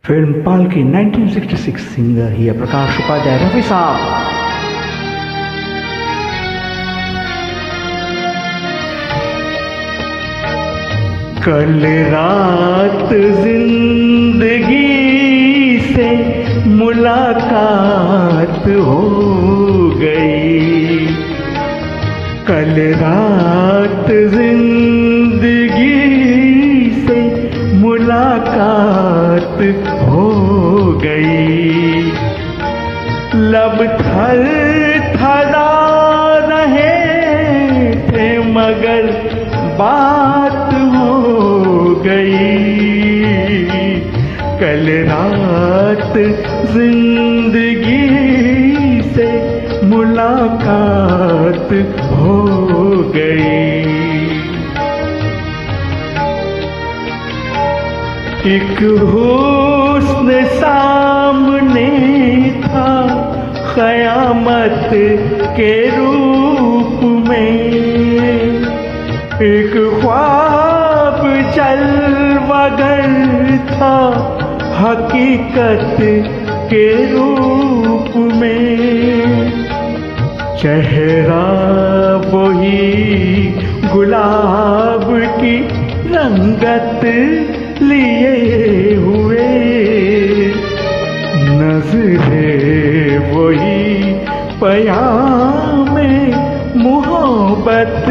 Film पाल की 1966 singer ही है प्रकाश उपाध्याय रफी साहब। कल रात जिंदगी से मुलाकात हो गई, कल रात जिंदगी से मुलाकात हो गई। लब थर थरा रहे थे मगर बात हो गई, कल रात जिंदगी से मुलाकात हो गई। एक हुस्न सामने था क़यामत के रूप में, एक ख्वाब जलवागर था हकीकत के रूप में। चेहरा वही गुलाब की रंगत लिए हुए, नज़रें वही पयामे मोहब्बत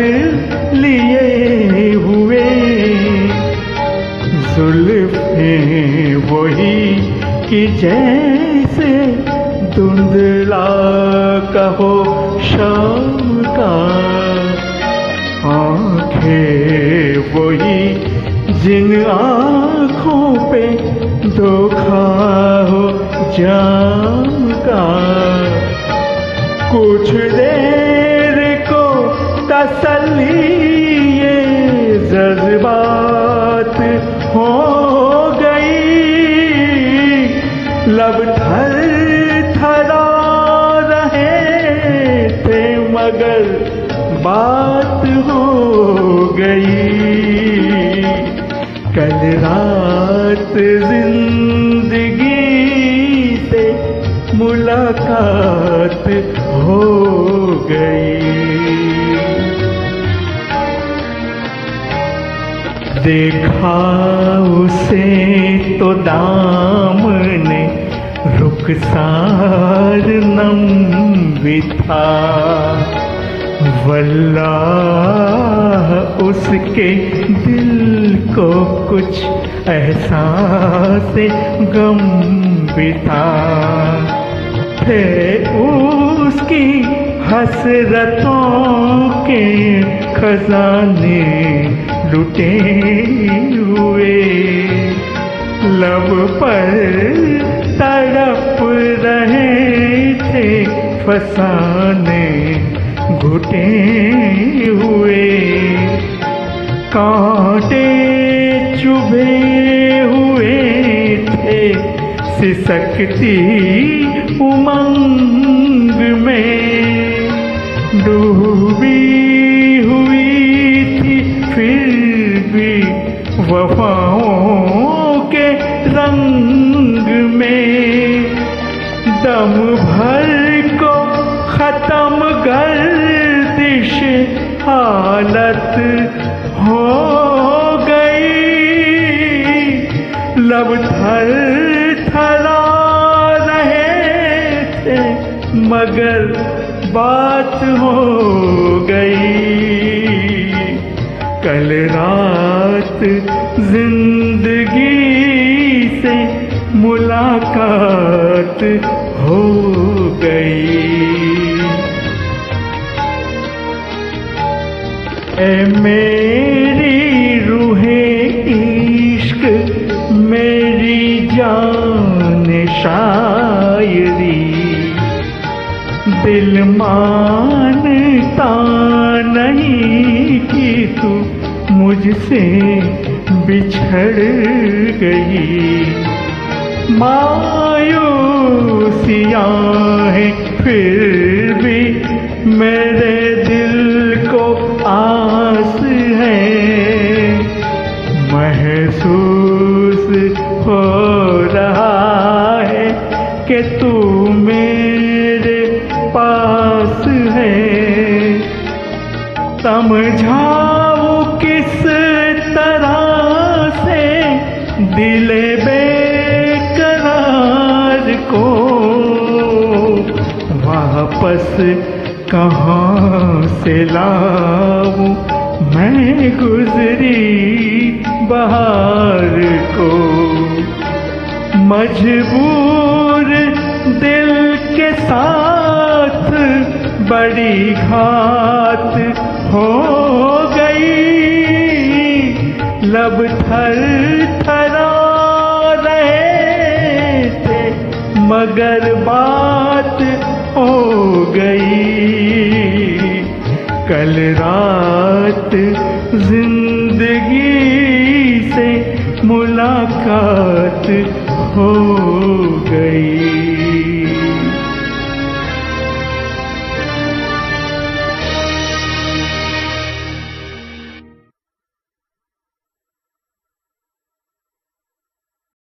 लिए हुए, जुल्फ़ें वही कि जैसे धुंधला कहो शाम का, आँखें वही जिन आँखों पे धोखा हो जाम का। कुछ देर को तसल्ली ये जज्बात हो गई, लब थर थरा रहे थे मगर बात हो गई, कल रात जिंदगी से मुलाकात हो गई। देखा उसे तो दामने रुखसार नम भी था, वल्लाह उसके दिल को कुछ एहसास गम भी था। थे उसकी हसरतों के खजाने लुटे हुए, लब पर तड़प रहे थे फसाने घुटे हुए, कांटे चुभे हुए थे सिसकती उमंग में, डूबी हुई थी फिर भी वफाओं के रंग में। दम भर को खत्म गर्दिश हालत हो गई, लब थर थरा रहे थे मगर बात हो गई, कल रात जिंदगी से मुलाकात हो गई। ए मेरी रूहे इश्क मेरी जान शायरी, दिल मानता नहीं कि तू मुझसे बिछड़ गई। मायूसियाँ हैं फिर भी मेरे दिल को आस है, महसूस हो रहा कि तू मेरे पास है, समझाऊं किस तरह से दिले बेकरार को, वापस कहाँ से लाऊं मैं गुजरी बहार को। मजबूर दिल के साथ बड़ी घात हो गई, लब थर थरा रहे थे मगर बात हो गई। कल रात जिंदगी से मुलाकात हो गई।